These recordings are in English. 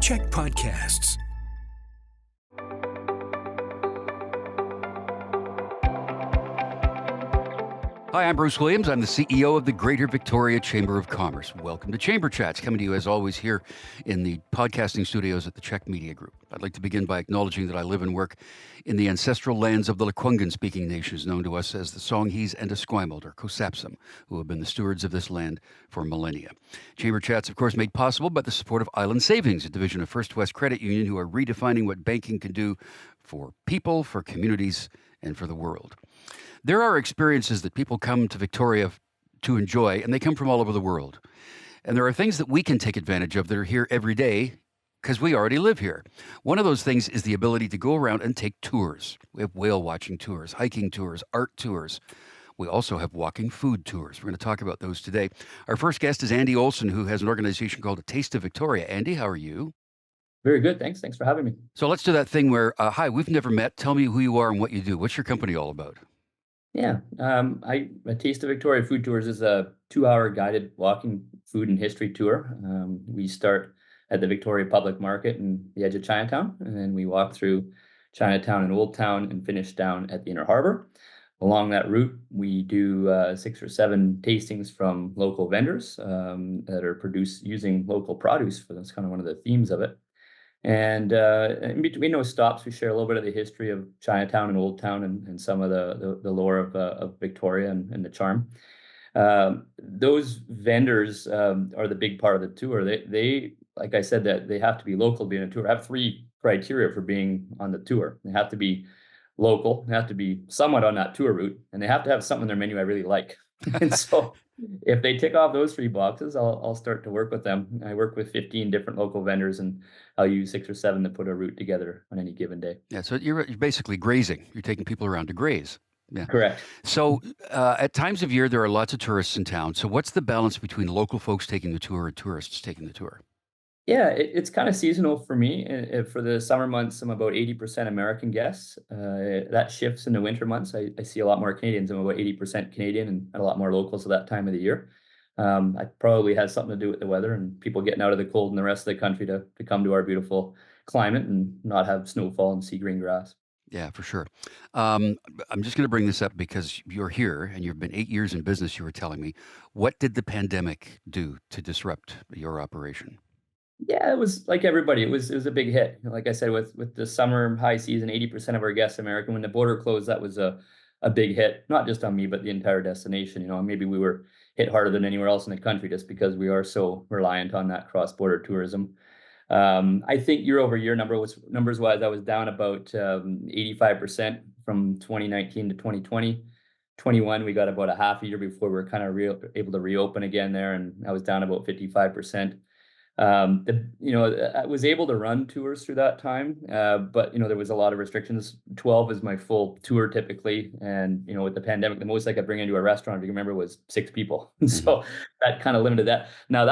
Check Podcasts. Hi, I'm Bruce Williams. I'm the CEO of the Greater Victoria Chamber of Commerce. Welcome to Chamber Chats, coming to you as always here in the podcasting studios at the Czech Media Group. I'd like to begin by acknowledging that I live and work in the ancestral lands of the Lekwungen-speaking nations known to us as the Songhees and Esquimalt, or Kosapsum, who have been the stewards of this land for millennia. Chamber Chats, of course, made possible by the support of Island Savings, a division of First West Credit Union, who are redefining what banking can do for people, for communities, and for the world. There are experiences that people come to Victoria to enjoy, and they come from all over the world. And there are things that we can take advantage of that are here every day because we already live here. One of those things is the ability to go around and take tours. We have whale watching tours, hiking tours, art tours. We also have walking food tours. We're going to talk about those today. Our first guest is Andy Olson, who has an organization called A Taste of Victoria. Andy, how are you? Very good. Thanks. Thanks for having me. So let's do that thing where, hi, we've never met. Tell me who you are and what you do. What's your company all about? Yeah. A Taste of Victoria Food Tours is a 2-hour guided walking food and history tour. We start at the Victoria Public Market in the edge of Chinatown, and then we walk through Chinatown and Old Town and finish down at the Inner Harbor. Along that route, we do 6 or 7 tastings from local vendors that are produced using local produce. That's kind of one of the themes of it. And in between those stops, we share a little bit of the history of Chinatown and Old Town and some of the lore of Victoria and the charm. Those vendors are the big part of the tour. They, like I said, that they have to be local to be in a tour. I have 3 criteria for being on the tour. They have to be local, they have to be somewhat on that tour route, and they have to have something on their menu I really like. And so if they tick off those 3 boxes, I'll start to work with them. I work with 15 different local vendors, and I'll use 6 or 7 to put a route together on any given day. Yeah, so you're basically grazing. You're taking people around to graze. Yeah. Correct. So at times of year, there are lots of tourists in town. So what's the balance between local folks taking the tour and tourists taking the tour? Yeah, it's kind of seasonal for me. For the summer months, I'm about 80% American guests. That shifts in the winter months. I see a lot more Canadians. I'm about 80% Canadian and a lot more locals at that time of the year. I probably has something to do with the weather and people getting out of the cold in the rest of the country to come to our beautiful climate and not have snowfall and see green grass. Yeah, for sure. I'm just going to bring this up because you're here and you've been 8 years in business, you were telling me. What did the pandemic do to disrupt your operation? Yeah, it was like everybody. It was a big hit. Like I said, with the summer high season, 80% of our guests American. When the border closed, that was a big hit, not just on me, but the entire destination. Maybe we were hit harder than anywhere else in the country just because we are so reliant on that cross-border tourism. I think year over year numbers wise, I was down about 85% from 2019 to 2020. 21, we got about a half a year before we were kind of able to reopen again there, and I was down about 55%. I was able to run tours through that time, but there was a lot of restrictions. 12 is my full tour typically, and with the pandemic, the most I could bring into a restaurant, if you remember, was 6 people. So that kind of limited that. Now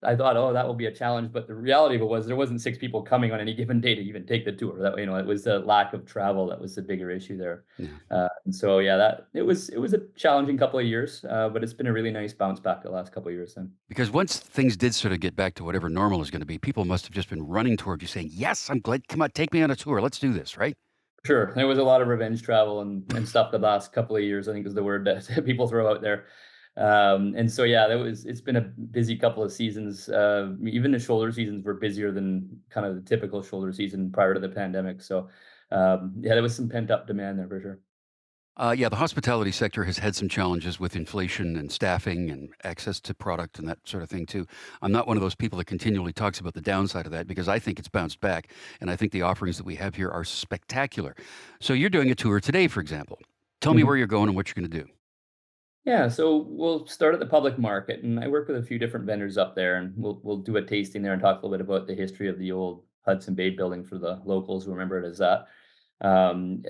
I thought, oh, that will be a challenge, but the reality of it was there wasn't 6 people coming on any given day to even take the tour. That it was the lack of travel that was the bigger issue there. Yeah. And so that it was a challenging couple of years, but it's been a really nice bounce back the last couple of years then. Because once things did sort of get back to whatever normal is going to be, people must have just been running toward you saying, yes, I'm glad. Come on, take me on a tour. Let's do this, right? Sure. There was a lot of revenge travel and stuff the last couple of years, I think is the word that people throw out there. And so, it's been a busy couple of seasons. Even the shoulder seasons were busier than kind of the typical shoulder season prior to the pandemic. So, there was some pent up demand there for sure. The hospitality sector has had some challenges with inflation and staffing and access to product and that sort of thing too. I'm not one of those people that continually talks about the downside of that because I think it's bounced back, and I think the offerings that we have here are spectacular. So you're doing a tour today, for example. Tell me where you're going and what you're going to do. Yeah, so we'll start at the public market, and I work with a few different vendors up there, and we'll do a tasting there and talk a little bit about the history of the old Hudson Bay building for the locals who remember it as that. And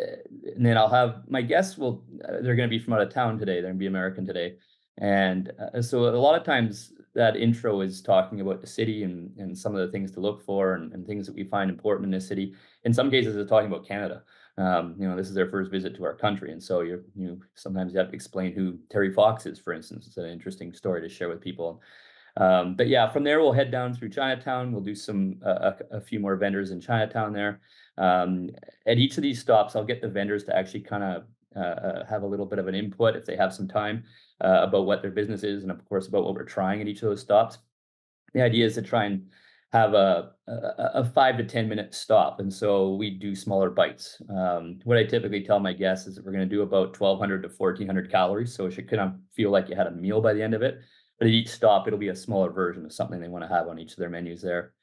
then I'll have my guests they're going to be from out of town today. They're going to be American today. And so a lot of times that intro is talking about the city and some of the things to look for and things that we find important in this city. In some cases, it's talking about Canada. This is their first visit to our country. And so sometimes you have to explain who Terry Fox is, for instance. It's an interesting story to share with people. But yeah, from there we'll head down through Chinatown. We'll do a few more vendors in Chinatown there. Um, at each of these stops, I'll get the vendors to actually kind of have a little bit of an input if they have some time about what their business is, and of course about what we're trying at each of those stops. The idea is to try and have a 5 to 10 minute stop, and so we do smaller bites. What I typically tell my guests is that we're going to do about 1,200 to 1,400 calories, so it should kind of feel like you had a meal by the end of it. But at each stop, it'll be a smaller version of something they want to have on each of their menus there.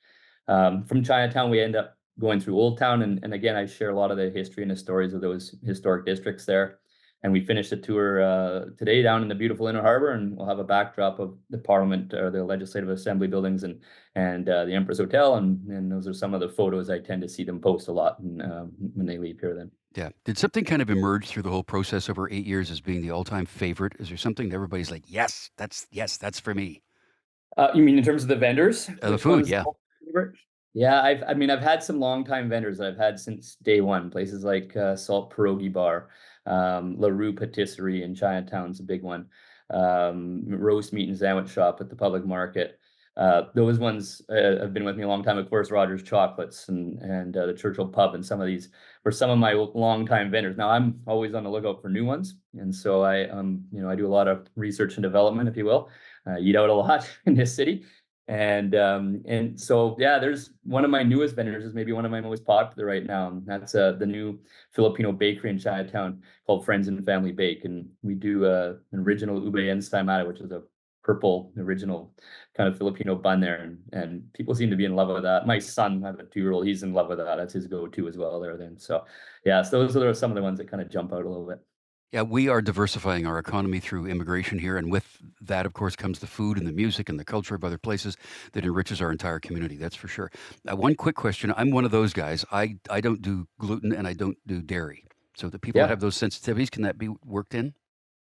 From Chinatown, we end up going through Old Town, and again, I share a lot of the history and the stories of those historic districts there. And we finished the tour today down in the beautiful Inner Harbor, and we'll have a backdrop of the Parliament or the Legislative Assembly buildings and the Empress Hotel, and those are some of the photos I tend to see them post a lot when they leave here. Then, Yeah. Did something kind of emerge through the whole process over 8 years as being the all-time favorite? Is there something that everybody's like, yes, that's for me? you mean in terms of the vendors? The Which food, ones? yeah. Yeah, I've had some longtime vendors that I've had since day one. Places like Salt Pierogi Bar, La Rue Patisserie in Chinatown's a big one. Roast Meat and Sandwich Shop at the Public Market. Those ones have been with me a long time. Of course, Rogers Chocolates and the Churchill Pub, and some of these were some of my longtime vendors. Now I'm always on the lookout for new ones, and so I do a lot of research and development, if you will. Eat out a lot in this city. And so yeah, there's one of my newest vendors is maybe one of my most popular right now. And that's the new Filipino bakery in Chinatown called Friends and Family Bake, and we do an original ube ensaymada, which is a purple original kind of Filipino bun there, and people seem to be in love with that. My son, I have a 2-year-old, he's in love with that. That's his go-to as well there. Then so yeah, so those are some of the ones that kind of jump out a little bit. Yeah, we are diversifying our economy through immigration here, and with that, of course, comes the food and the music and the culture of other places that enriches our entire community. That's for sure. One quick question: I'm one of those guys. I don't do gluten and I don't do dairy. So the people that Yeah. have those sensitivities, can that be worked in?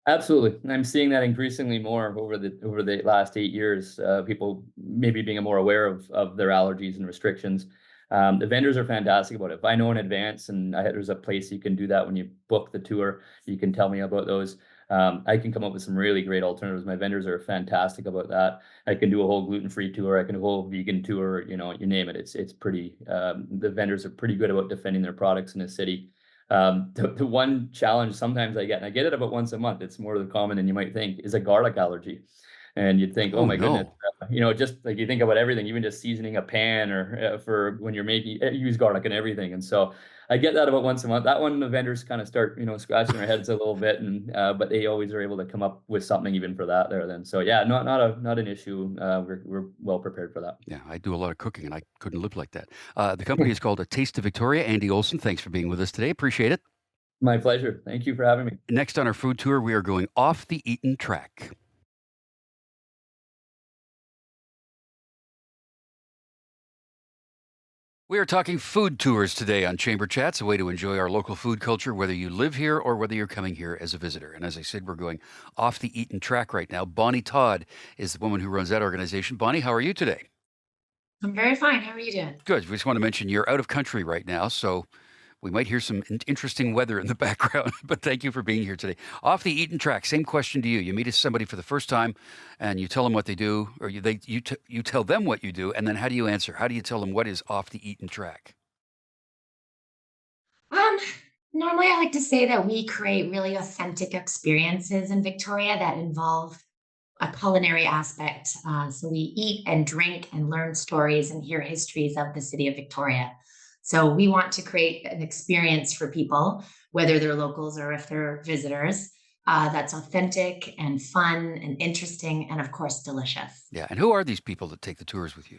Absolutely. And I'm seeing that increasingly more over the last 8 years. People maybe being more aware of their allergies and restrictions. The vendors are fantastic about it. If I know in advance, and there's a place you can do that when you book the tour, you can tell me about those. I can come up with some really great alternatives. My vendors are fantastic about that. I can do a whole gluten-free tour. I can do a whole vegan tour. You name it. It's pretty. The vendors are pretty good about defending their products in the city. The one challenge sometimes I get, and I get it about once a month, it's more common than you might think, is a garlic allergy. And you'd think, oh Oh my goodness, no. just like you think about everything, even just seasoning a pan or for when you're making, use garlic and everything. And so I get that about once a month. That one, the vendors kind of start, scratching their heads a little bit, and but they always are able to come up with something even for that there. Then, so yeah, not an issue. We're well prepared for that. Yeah, I do a lot of cooking, and I couldn't live like that. The company is called A Taste of Victoria. Andy Olson, thanks for being with us today. Appreciate it. My pleasure. Thank you for having me. Next on our food tour, we are going off the eaten track. We are talking food tours today on Chamber Chats, a way to enjoy our local food culture, whether you live here or whether you're coming here as a visitor. And as I said, we're going off the eaten track right now. Bonnie Todd is the woman who runs that organization. Bonnie, how are you today? I'm very fine. How are you doing? Good. We just want to mention you're out of country right now, so we might hear some interesting weather in the background, but thank you for being here today. Off the eaten track, same question to you. You meet somebody for the first time and you tell them what they do, or you tell them what you do, and then how do you answer? How do you tell them what is off the eaten track? Um, Normally I like to say that we create really authentic experiences in Victoria that involve a culinary aspect. So we eat and drink and learn stories and hear histories of the city of Victoria. So we want to create an experience for people, whether they're locals or if they're visitors, that's authentic and fun and interesting and of course delicious. Yeah, and who are these people that take the tours with you?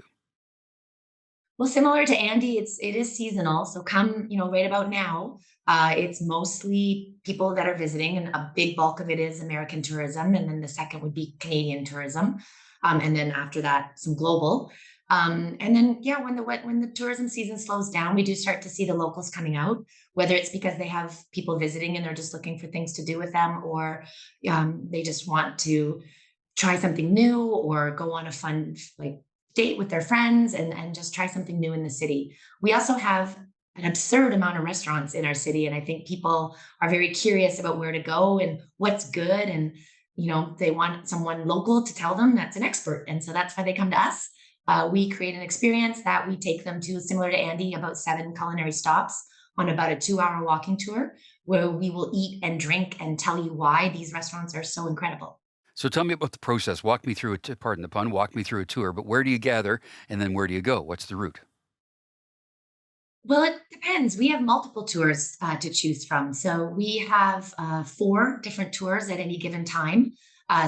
Well, similar to Andy, it is seasonal. So come, right about now. It's mostly people that are visiting, and a big bulk of it is American tourism, and then the second would be Canadian tourism, and then after that, some global. And then, yeah, when the tourism season slows down, we do start to see the locals coming out, whether it's because they have people visiting and they're just looking for things to do with them, or they just want to try something new or go on a fun like date with their friends and just try something new in the city. We also have an absurd amount of restaurants in our city, and I think people are very curious about where to go and what's good. And they want someone local to tell them that's an expert. And so that's why they come to us. We create an experience that we take them to, similar to Andy, about 7 culinary stops on about a 2 hour walking tour where we will eat and drink and tell you why these restaurants are so incredible. So tell me about the process. Walk me through it. Pardon the pun. Walk me through a tour. But where do you gather, and then where do you go? What's the route? Well, it depends. We have multiple tours to choose from. So we have 4 different tours at any given time.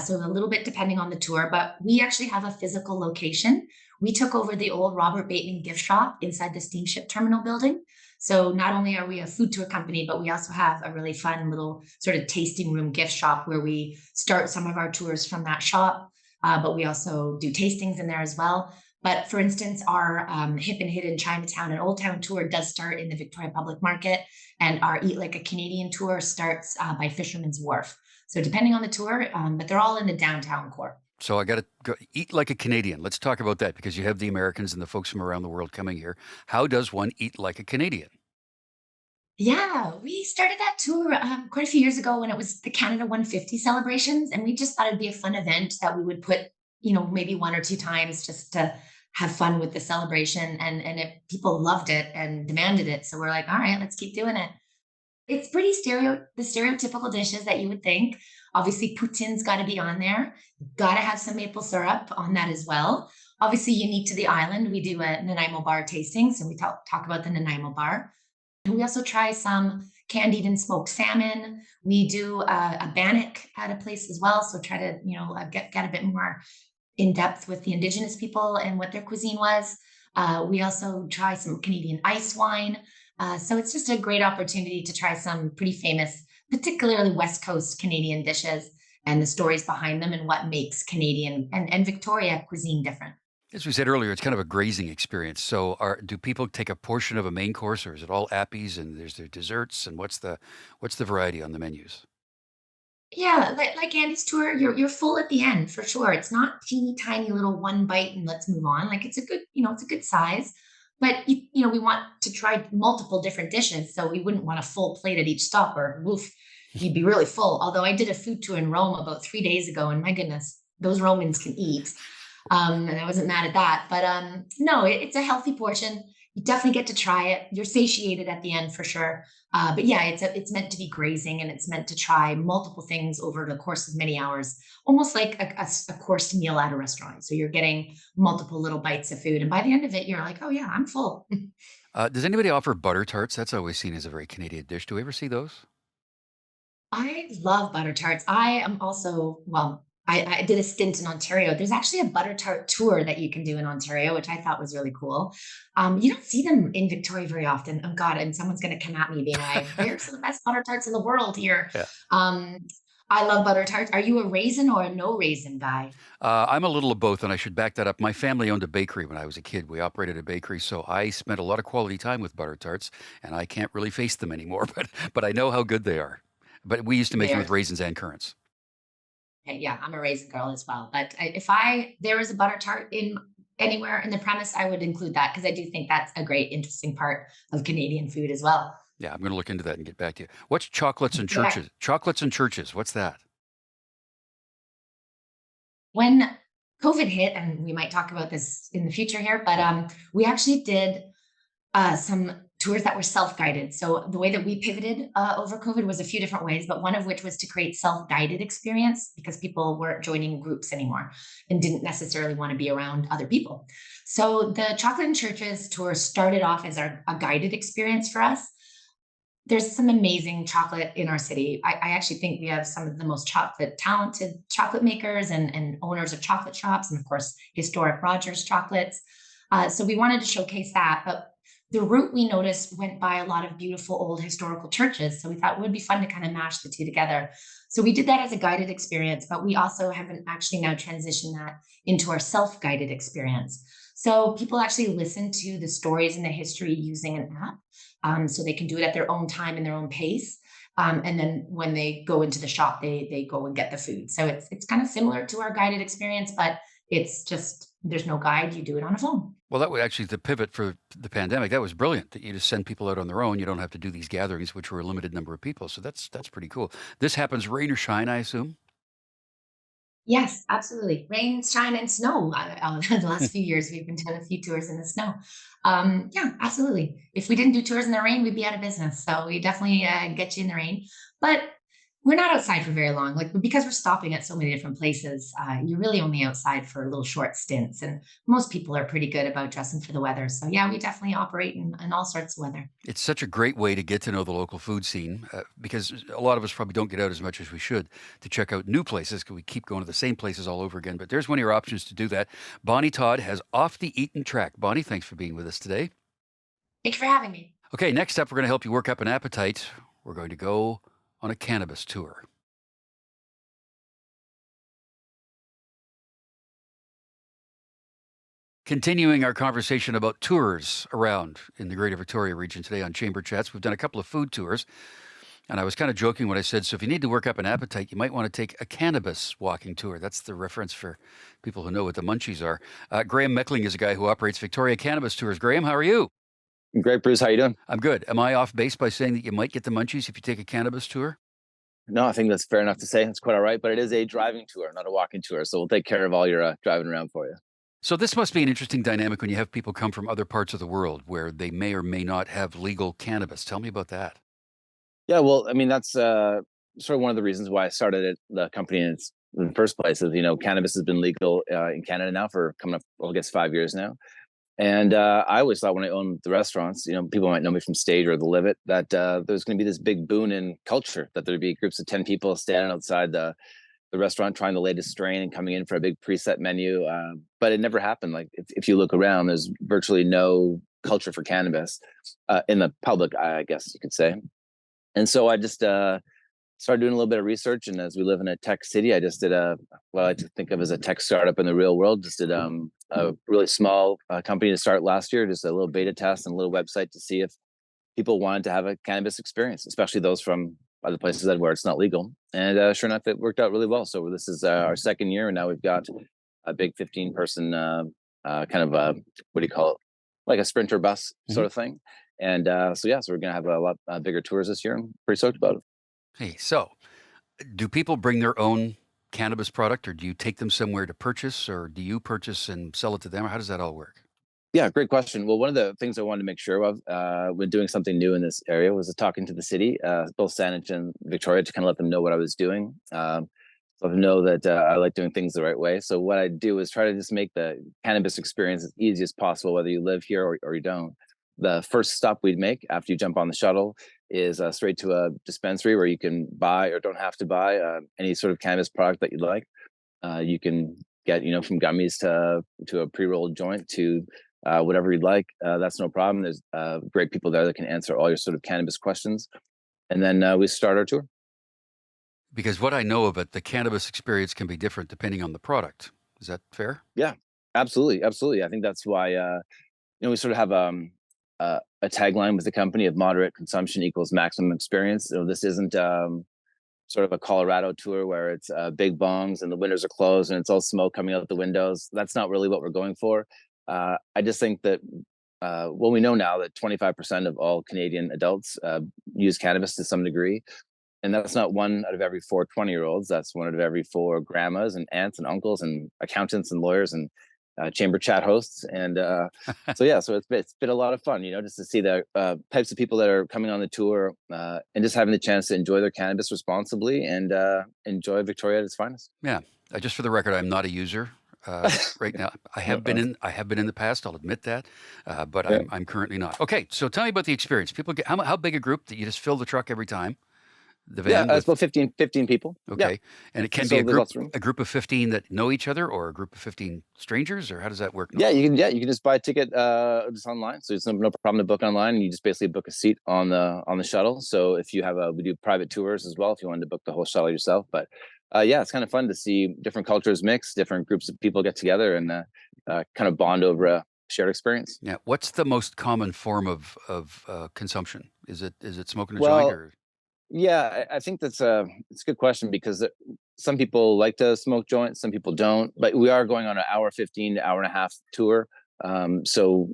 So a little bit depending on the tour, but we actually have a physical location. We took over the old Robert Bateman gift shop inside the steamship terminal building. So not only are we a food tour company, but we also have a really fun little sort of tasting room gift shop where we start some of our tours from that shop. But we also do tastings in there as well. But for instance, our Hip and Hidden Chinatown and Old Town tour does start in the Victoria Public Market, and our Eat Like a Canadian tour starts by Fisherman's Wharf. So depending on the tour, but they're all in the downtown core. So I got to go eat like a Canadian. Let's talk about that because you have the Americans and the folks from around the world coming here. How does one eat like a Canadian? Yeah, we started that tour quite a few years ago when it was the Canada 150 celebrations, and we just thought it'd be a fun event that we would put, maybe 1 or 2 times just to have fun with the celebration, people loved it and demanded it. So we're like, all right, let's keep doing it. It's pretty the stereotypical dishes that you would think. Obviously, poutine's got to be on there. Got to have some maple syrup on that as well. Obviously, unique to the island, we do a Nanaimo bar tasting, so we talk about the Nanaimo bar. And we also try some candied and smoked salmon. We do a bannock at a place as well, so try to get a bit more in depth with the Indigenous people and what their cuisine was. We also try some Canadian ice wine. So it's just a great opportunity to try some pretty famous, particularly West Coast Canadian dishes and the stories behind them and what makes Canadian and Victoria cuisine different. As we said earlier, it's kind of a grazing experience. So do people take a portion of a main course, or is it all appies and there's their desserts? And what's the variety on the menus? Yeah, like Andy's tour, you're full at the end for sure. It's not teeny tiny little one bite and let's move on. Like it's a good size. But we want to try multiple different dishes, so we wouldn't want a full plate at each stop, or woof, you'd be really full. Although I did a food tour in Rome about 3 days ago, and my goodness, those Romans can eat. And I wasn't mad at that. But no, it's a healthy portion. You definitely get to try it. You're satiated at the end for sure. But yeah, it's meant to be grazing, and it's meant to try multiple things over the course of many hours, almost like a course meal at a restaurant. So you're getting multiple little bites of food, and by the end of it, you're like, oh yeah, I'm full. Does anybody offer butter tarts? That's always seen as a very Canadian dish. Do we ever see those? I love butter tarts. I am also, well, I did a stint in Ontario. There's actually a butter tart tour that you can do in Ontario, which I thought was really cool. You don't see them in Victoria very often. Oh God, and someone's going to come at me being like, "There's the best butter tarts in the world here." Yeah. Um, I love butter tarts. Are you a raisin or a no raisin guy? I'm a little of both, and I should back that up. My family owned a bakery when I was a kid. We operated a bakery, so I spent a lot of quality time with butter tarts, and I can't really face them anymore. But I know how good they are. But we used to make them There. with raisins and currants. Okay, yeah, I'm a raisin girl as well. But if there was a butter tart in anywhere in the premise, I would include that because I do think that's a great, interesting part of Canadian food as well. Yeah, I'm going to look into that and get back to you. What's chocolates and Yeah. churches? Chocolates and churches. What's that? When COVID hit, and we might talk about this in the future here, but we actually did some tours that were self-guided. So the way that we pivoted over COVID was a few different ways, but one of which was to create self-guided experience because people weren't joining groups anymore and didn't necessarily want to be around other people. So the Chocolate and Churches tour started off as a guided experience for us. There's some amazing chocolate in our city. I actually think we have some of the most talented chocolate makers and owners of chocolate shops, and of course, historic Rogers chocolates. So we wanted to showcase that, but the route we noticed went by a lot of beautiful old historical churches. So we thought it would be fun to kind of mash the two together. So we did that as a guided experience, but we also haven't actually now transitioned that into our self-guided experience. So people actually listen to the stories and the history using an app. So they can do it at their own time and their own pace. And then when they go into the shop, they go and get the food. So it's kind of similar to our guided experience, but it's just there's no guide. You do it on a phone. Well, that was actually the pivot for the pandemic. That was brilliant. That you just send people out on their own. You don't have to do these gatherings, which were a limited number of people. So that's pretty cool. This happens rain or shine, I assume. Yes, absolutely. Rain, shine, and snow. The last few years, we've been doing a few tours in the snow. Yeah, absolutely. If we didn't do tours in the rain, we'd be out of business. So we definitely get you in the rain. But we're not outside for very long. Like because we're stopping at so many different places, you're really only outside for little short stints. And most people are pretty good about dressing for the weather. So yeah, we definitely operate in all sorts of weather. It's such a great way to get to know the local food scene because a lot of us probably don't get out as much as we should to check out new places because we keep going to the same places all over again. But there's one of your options to do that. Bonnie Todd has Off the Eaten Track. Bonnie, thanks for being with us today. Thank you for having me. Okay, next up, we're going to help you work up an appetite. We're going to go on a cannabis tour. Continuing our conversation about tours around in the Greater Victoria region today on Chamber Chats, we've done a couple of food tours. And I was kind of joking when I said, so if you need to work up an appetite, you might want to take a cannabis walking tour. That's the reference for people who know what the munchies are. Graham Meckling is a guy who operates Victoria Cannabis Tours. Graham, how are you? Great, Bruce. How you doing? I'm good. Am I off base by saying that you might get the munchies if you take a cannabis tour? No, I think that's fair enough to say. It's quite all right, but it is a driving tour, not a walking tour. So we'll take care of all your driving around for you. So this must be an interesting dynamic when you have people come from other parts of the world where they may or may not have legal cannabis. Tell me about that. Yeah, well, I mean, that's sort of one of the reasons why I started the company in the first place. Is cannabis has been legal in Canada now for coming up, well, I guess 5 years now. And I always thought when I owned the restaurants, people might know me from Stage or The Live It, that there's going to be this big boon in culture, that there'd be groups of 10 people standing outside the restaurant trying the latest strain and coming in for a big preset menu. But it never happened. Like if you look around, there's virtually no culture for cannabis in the public, I guess you could say. And so I just started doing a little bit of research. And as we live in a tech city, I just did what I like to think of as a tech startup in the real world. Just did a really small company to start last year, just a little beta test and a little website to see if people wanted to have a cannabis experience, especially those from other places where it's not legal. And sure enough, it worked out really well. So this is our second year, and now we've got a big 15-person kind of what do you call it, like a sprinter bus sort of thing. And so we're gonna have a lot bigger tours this year. I'm pretty stoked about it. Hey, so do people bring their own cannabis product, or do you take them somewhere to purchase, or do you purchase and sell it to them, or how does that all work? Yeah, great question. Well, one of the things I wanted to make sure of when doing something new in this area was talking to the city, both Saanich and Victoria, to kind of let them know what I was doing. Let them know that I like doing things the right way. So what I do is try to just make the cannabis experience as easy as possible, whether you live here or you don't. The first stop we'd make after you jump on the shuttle is straight to a dispensary where you can buy or don't have to buy any sort of cannabis product that you'd like. You can get, from gummies to a pre-rolled joint to whatever you'd like. That's no problem. There's great people there that can answer all your sort of cannabis questions. And then we start our tour. Because what I know of it, the cannabis experience can be different depending on the product. Is that fair? Yeah, absolutely. Absolutely. I think that's why, we sort of have a tagline with the company of moderate consumption equals maximum experience. So this isn't sort of a Colorado tour where it's big bongs and the windows are closed and it's all smoke coming out the windows. That's not really what we're going for. I just think that, we know now that 25% of all Canadian adults use cannabis to some degree. And that's not one out of every 4 20-year-olds. That's one out of every 4 grandmas and aunts and uncles and accountants and lawyers and chamber chat hosts. And so it's been a lot of fun, just to see the types of people that are coming on the tour and just having the chance to enjoy their cannabis responsibly and enjoy Victoria at its finest. Yeah. Just for the record, I'm not a user. Right now, I have been in the past. I'll admit that, but I'm currently not. Okay, so tell me about the experience. People get how big a group that you just fill the truck every time? The van? It's about 15 people. Okay, Yeah. and it can be a group of 15 that know each other, or a group of 15 strangers, or how does that work? Yeah, you can just buy a ticket just online. So it's no problem to book online. You just basically book a seat on the shuttle. So if you have we do private tours as well if you wanted to book the whole shuttle yourself. But it's kind of fun to see different cultures mix, different groups of people get together and kind of bond over a shared experience. Yeah. What's the most common form of consumption? Is it smoking a joint or? Yeah, I think it's a good question because some people like to smoke joints, some people don't. But we are going on an hour 15 to hour and a half tour. So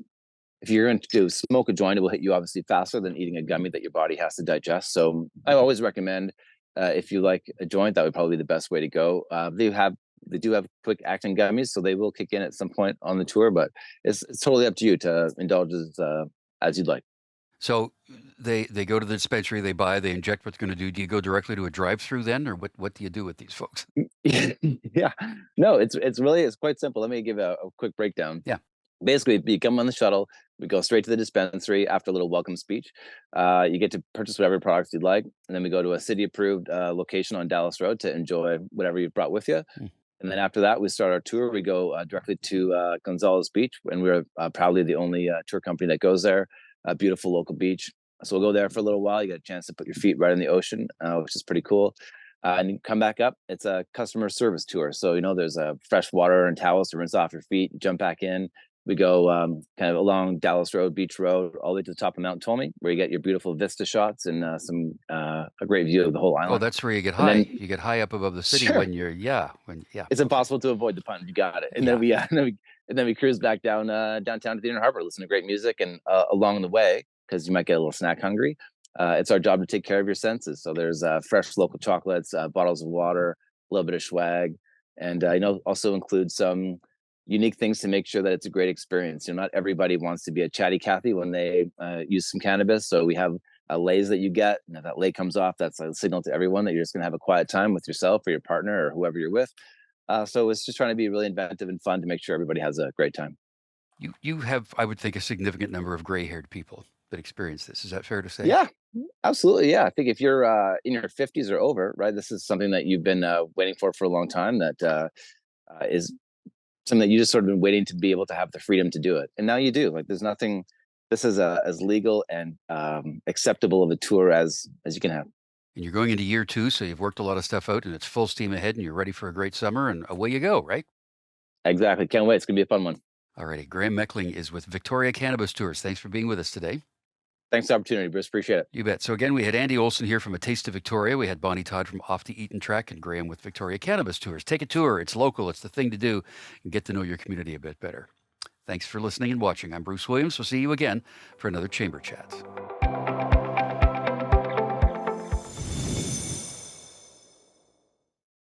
if you're going to smoke a joint, it will hit you obviously faster than eating a gummy that your body has to digest. So I always recommend if you like a joint, that would probably be the best way to go. They have They do have quick acting gummies, so they will kick in at some point on the tour. But it's totally up to you to indulge as you'd like. So they go to the dispensary, they buy, they inject what they're going to do. Do you go directly to a drive-through then, or what do you do with these folks? Yeah, no, it's quite simple. Let me give a quick breakdown. Yeah. Basically, you come on the shuttle, we go straight to the dispensary after a little welcome speech. You get to purchase whatever products you'd like, and then we go to a city-approved location on Dallas Road to enjoy whatever you've brought with you. And then after that, we start our tour. We go directly to Gonzales Beach, and we're proudly the only tour company that goes there. A beautiful local beach. So we'll go there for a little while. You get a chance to put your feet right in the ocean, which is pretty cool. And you come back up. It's a customer service tour. So, there's fresh water and towels to rinse off your feet. Jump back in. We go kind of along Dallas Road, Beach Road, all the way to the top of Mount Tommy, where you get your beautiful vista shots and a great view of the whole island. Oh, that's where you get And high. then- You get high up above the city Sure. when you're It's impossible to avoid the pun. You got it. And then we cruise back down downtown to the Inner Harbor, listen to great music, and along the way, because you might get a little snack hungry, it's our job to take care of your senses. So there's fresh local chocolates, bottles of water, a little bit of swag, and also include some unique things to make sure that it's a great experience. Not everybody wants to be a chatty Cathy when they use some cannabis, so we have lays that you get. And if that lay comes off, that's a signal to everyone that you're just going to have a quiet time with yourself or your partner or whoever you're with. So it's just trying to be really inventive and fun to make sure everybody has a great time. You have, I would think, a significant number of gray-haired people that experience this. Is that fair to say? Yeah, absolutely. Yeah, I think if you're in your 50s or over, right, this is something that you've been waiting for a long time. That is something that you just sort of been waiting to be able to have the freedom to do it, and now you do. Like, there's nothing. This is as legal and acceptable of a tour as you can have. And you're going into year 2, so you've worked a lot of stuff out, and it's full steam ahead, and you're ready for a great summer, and away you go, right? Exactly. Can't wait. It's gonna be a fun one. All righty. Graham Meckling is with Victoria Cannabis Tours. Thanks for being with us today. Thanks for the opportunity, Bruce. Appreciate it. You bet. So again, we had Andy Olson here from A Taste of Victoria. We had Bonnie Todd from Off the Eaten Track, and Graham with Victoria Cannabis Tours. Take a tour. It's local. It's the thing to do, and get to know your community a bit better. Thanks for listening and watching. I'm Bruce Williams. We'll see you again for another Chamber Chat.